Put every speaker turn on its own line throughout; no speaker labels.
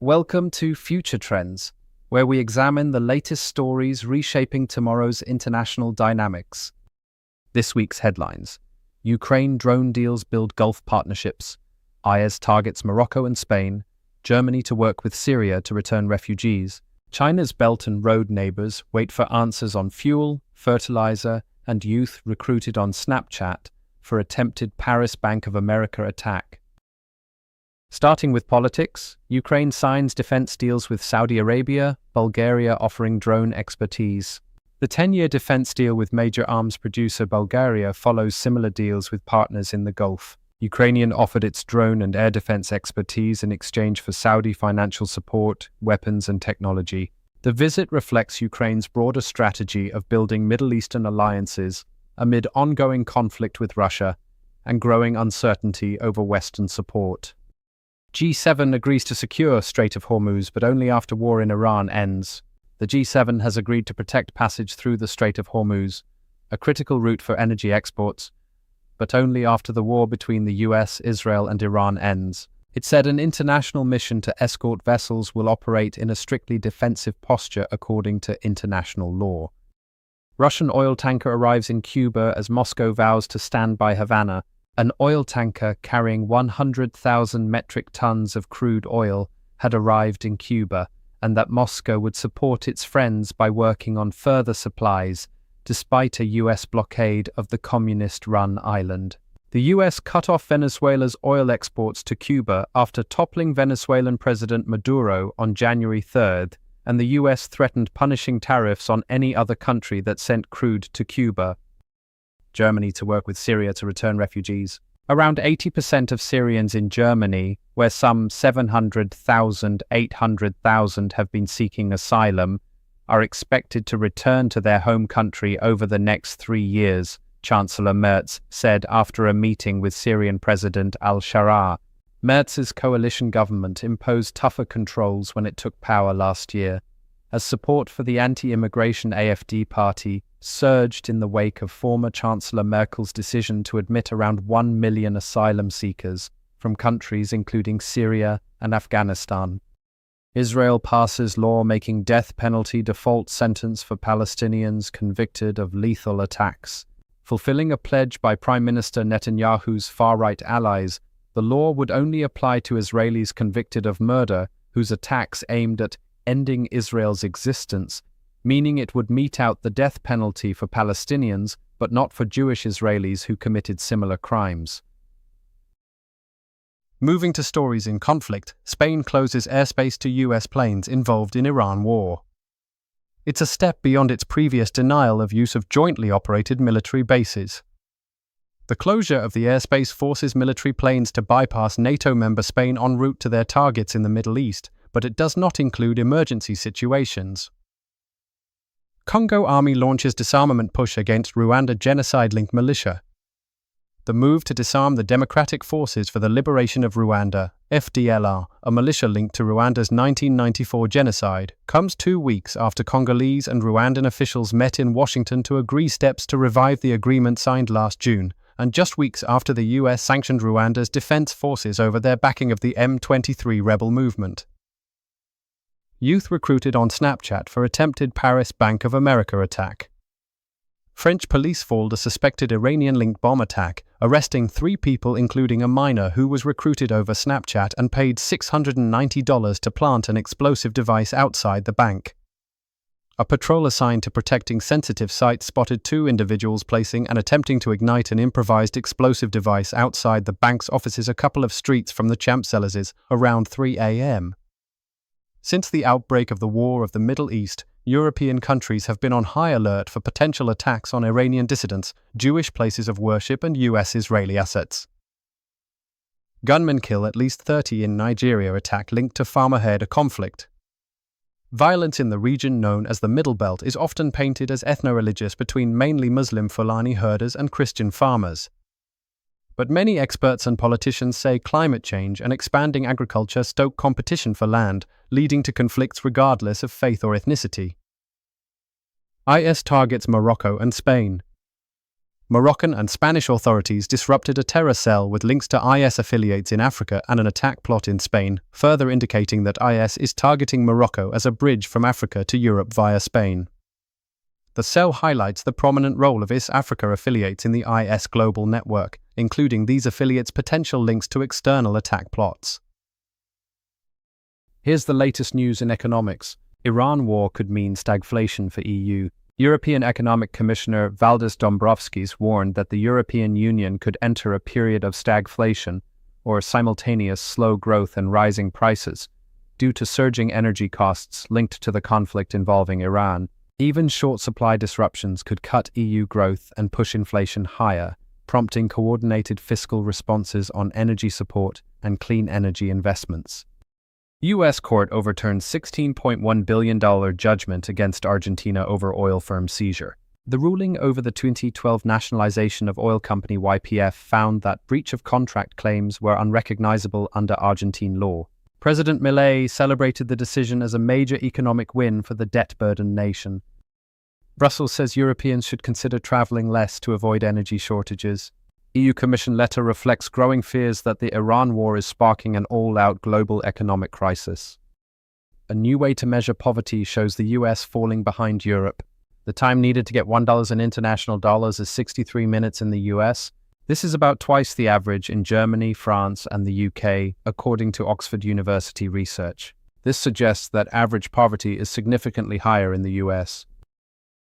Welcome to Future Trends, where we examine the latest stories reshaping tomorrow's international dynamics. This week's headlines: Ukraine drone deals build Gulf partnerships, IS targets Morocco and Spain, Germany to work with Syria to return refugees, China's Belt and Road neighbours wait for answers on fuel, fertiliser, and youth recruited on Snapchat for attempted Paris Bank of America attack. Starting with politics, Ukraine signs defense deals with Saudi Arabia, Bulgaria offering drone expertise. The 10-year defense deal with major arms producer Bulgaria follows similar deals with partners in the Gulf. Ukrainian offered its drone and air defense expertise in exchange for Saudi financial support, weapons and technology. The visit reflects Ukraine's broader strategy of building Middle Eastern alliances amid ongoing conflict with Russia and growing uncertainty over Western support. G7 agrees to secure Strait of Hormuz, but only after war in Iran ends. The G7 has agreed to protect passage through the Strait of Hormuz, a critical route for energy exports, but only after the war between the US, Israel and Iran ends. It said an international mission to escort vessels will operate in a strictly defensive posture according to international law. Russian oil tanker arrives in Cuba as Moscow vows to stand by Havana. An oil tanker carrying 100,000 metric tons of crude oil had arrived in Cuba, and that Moscow would support its friends by working on further supplies, despite a US blockade of the communist-run island. The US cut off Venezuela's oil exports to Cuba after toppling Venezuelan President Maduro on January 3rd, and the US threatened punishing tariffs on any other country that sent crude to Cuba. Germany to work with Syria to return refugees. Around 80% of Syrians in Germany, where some 800,000 have been seeking asylum, are expected to return to their home country over the next 3 years, Chancellor Merz said after a meeting with Syrian President al-Sharaa. Merz's coalition government imposed tougher controls when it took power last year, as support for the anti-immigration AfD party surged in the wake of former Chancellor Merkel's decision to admit around 1 million asylum seekers from countries including Syria and Afghanistan. Israel passes law making death penalty default sentence for Palestinians convicted of lethal attacks. Fulfilling a pledge by Prime Minister Netanyahu's far-right allies, the law would only apply to Israelis convicted of murder whose attacks aimed at ending Israel's existence, meaning it would mete out the death penalty for Palestinians, but not for Jewish Israelis who committed similar crimes. Moving to stories in conflict, Spain closes airspace to US planes involved in Iran war. It's a step beyond its previous denial of use of jointly operated military bases. The closure of the airspace forces military planes to bypass NATO member Spain en route to their targets in the Middle East, but it does not include emergency situations. Congo army launches disarmament push against Rwanda genocide-linked militia. The move to disarm the Democratic Forces for the Liberation of Rwanda, FDLR, a militia linked to Rwanda's 1994 genocide, comes 2 weeks after Congolese and Rwandan officials met in Washington to agree steps to revive the agreement signed last June, and just weeks after the US sanctioned Rwanda's defense forces over their backing of the M23 rebel movement. Youth recruited on Snapchat for attempted Paris Bank of America attack. French police foiled a suspected Iranian-linked bomb attack, arresting 3 people including a minor who was recruited over Snapchat and paid $690 to plant an explosive device outside the bank. A patrol assigned to protecting sensitive sites spotted 2 individuals placing and attempting to ignite an improvised explosive device outside the bank's offices a couple of streets from the Champs-Élysées around 3 a.m. Since the outbreak of the War of the Middle East, European countries have been on high alert for potential attacks on Iranian dissidents, Jewish places of worship and US-Israeli assets. Gunmen kill at least 30 in Nigeria attack linked to farmer-herder conflict. Violence in the region known as the Middle Belt is often painted as ethno-religious between mainly Muslim Fulani herders and Christian farmers. But many experts and politicians say climate change and expanding agriculture stoke competition for land, leading to conflicts regardless of faith or ethnicity. IS targets Morocco and Spain. Moroccan and Spanish authorities disrupted a terror cell with links to IS affiliates in Africa and an attack plot in Spain, further indicating that IS is targeting Morocco as a bridge from Africa to Europe via Spain. The cell highlights the prominent role of East Africa affiliates in the IS global network, including these affiliates' potential links to external attack plots. Here's the latest news in economics. Iran war could mean stagflation for EU. European Economic Commissioner Valdis Dombrovskis warned that the European Union could enter a period of stagflation, or simultaneous slow growth and rising prices, due to surging energy costs linked to the conflict involving Iran. Even short supply disruptions could cut EU growth and push inflation higher, prompting coordinated fiscal responses on energy support and clean energy investments. U.S. court overturned $16.1 billion judgment against Argentina over oil firm seizure. The ruling over the 2012 nationalization of oil company YPF found that breach of contract claims were unrecognizable under Argentine law. President Milei celebrated the decision as a major economic win for the debt-burdened nation. Brussels says Europeans should consider traveling less to avoid energy shortages. EU Commission letter reflects growing fears that the Iran war is sparking an all-out global economic crisis. A new way to measure poverty shows the US falling behind Europe. The time needed to get $1 in international dollars is 63 minutes in the US. This is about twice the average in Germany, France, and the UK, according to Oxford University research. This suggests that average poverty is significantly higher in the US.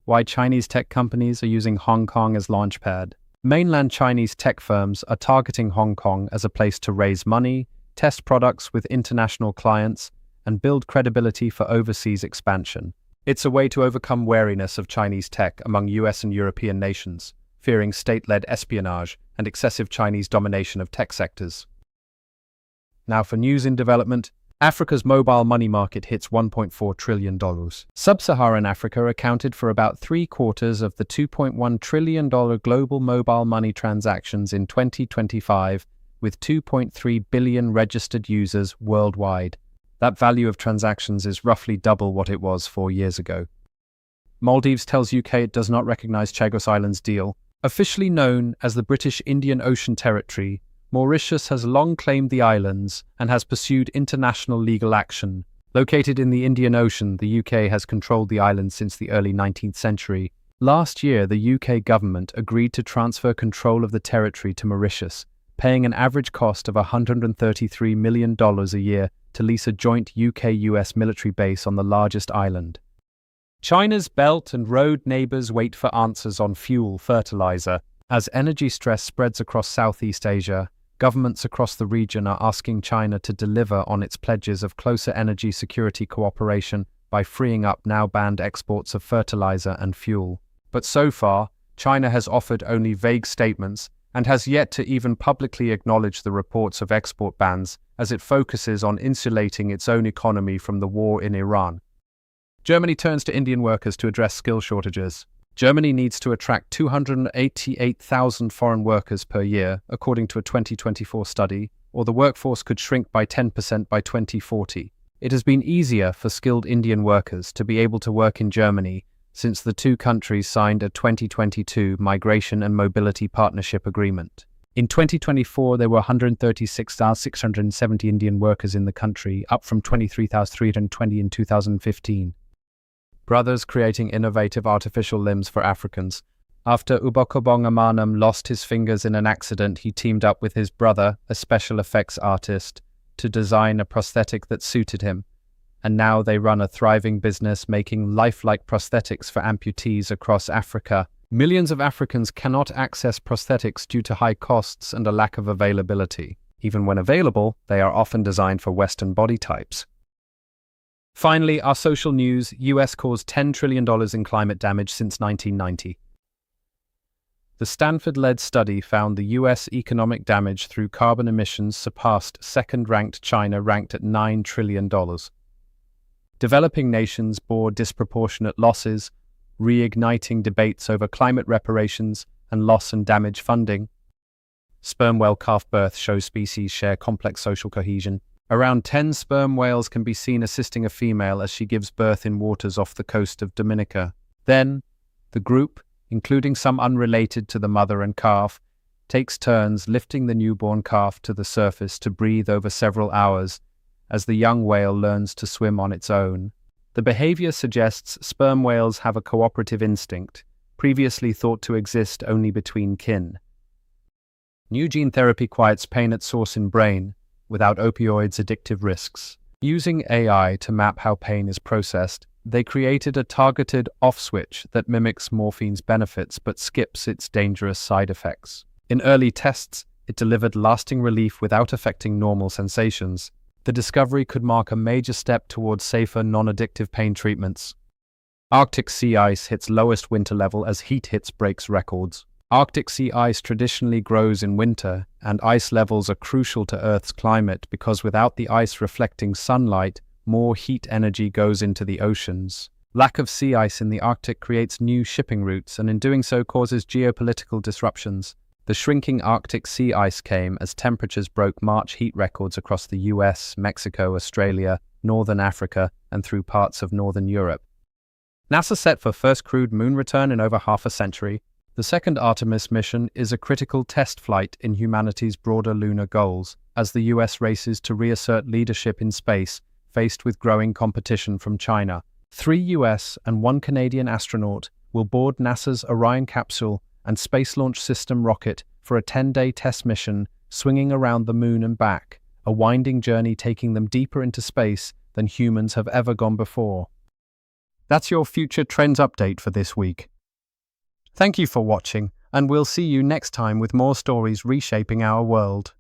Why Chinese tech companies are using Hong Kong as launchpad. Mainland Chinese tech firms are targeting Hong Kong as a place to raise money, test products with international clients, and build credibility for overseas expansion. It's a way to overcome wariness of Chinese tech among US and European nations, fearing state-led espionage and excessive Chinese domination of tech sectors. Now for news in development, Africa's mobile money market hits $1.4 trillion. Sub-Saharan Africa accounted for about 3/4 of the $2.1 trillion global mobile money transactions in 2025, with 2.3 billion registered users worldwide. That value of transactions is roughly double what it was 4 years ago. Maldives tells UK it does not recognise Chagos Islands deal. Officially known as the British Indian Ocean Territory, Mauritius has long claimed the islands and has pursued international legal action. Located in the Indian Ocean, the UK has controlled the islands since the early 19th century. Last year, the UK government agreed to transfer control of the territory to Mauritius, paying an average cost of $133 million a year to lease a joint UK-US military base on the largest island. China's Belt and Road neighbours wait for answers on fuel fertiliser. As energy stress spreads across Southeast Asia, governments across the region are asking China to deliver on its pledges of closer energy security cooperation by freeing up now-banned exports of fertilizer and fuel. But so far, China has offered only vague statements and has yet to even publicly acknowledge the reports of export bans as it focuses on insulating its own economy from the war in Iran. Germany turns to Indian workers to address skill shortages. Germany needs to attract 288,000 foreign workers per year, according to a 2024 study, or the workforce could shrink by 10% by 2040. It has been easier for skilled Indian workers to be able to work in Germany since the two countries signed a 2022 Migration and Mobility Partnership Agreement. In 2024, there were 136,670 Indian workers in the country, up from 23,320 in 2015. Brothers creating innovative artificial limbs for Africans. After Ubokobong Amanam lost his fingers in an accident, he teamed up with his brother, a special effects artist, to design a prosthetic that suited him. And now they run a thriving business making lifelike prosthetics for amputees across Africa. Millions of Africans cannot access prosthetics due to high costs and a lack of availability. Even when available, they are often designed for Western body types. Finally, our social news, US caused $10 trillion in climate damage since 1990. The Stanford-led study found the US economic damage through carbon emissions surpassed second-ranked China, ranked at $9 trillion. Developing nations bore disproportionate losses, reigniting debates over climate reparations and loss and damage funding. Sperm whale calf birth shows species share complex social cohesion. Around 10 sperm whales can be seen assisting a female as she gives birth in waters off the coast of Dominica. Then, the group, including some unrelated to the mother and calf, takes turns lifting the newborn calf to the surface to breathe over several hours as the young whale learns to swim on its own. The behavior suggests sperm whales have a cooperative instinct, previously thought to exist only between kin. New gene therapy quiets pain at source in brain, without opioids' addictive risks. Using AI to map how pain is processed, they created a targeted off switch that mimics morphine's benefits but skips its dangerous side effects. In early tests, it delivered lasting relief without affecting normal sensations. The discovery could mark a major step towards safer, non-addictive pain treatments. Arctic sea ice hits lowest winter level as heat hits breaks records. Arctic sea ice traditionally grows in winter, and ice levels are crucial to Earth's climate because without the ice reflecting sunlight, more heat energy goes into the oceans. Lack of sea ice in the Arctic creates new shipping routes and in doing so causes geopolitical disruptions. The shrinking Arctic sea ice came as temperatures broke March heat records across the US, Mexico, Australia, Northern Africa, and through parts of Northern Europe. NASA set for first crewed moon return in over half a century. The second Artemis mission is a critical test flight in humanity's broader lunar goals, as the US races to reassert leadership in space, faced with growing competition from China. 3 US and 1 Canadian astronaut will board NASA's Orion capsule and Space Launch System rocket for a 10-day test mission, swinging around the moon and back, a winding journey taking them deeper into space than humans have ever gone before. That's your Future Trends update for this week. Thank you for watching, and we'll see you next time with more stories reshaping our world.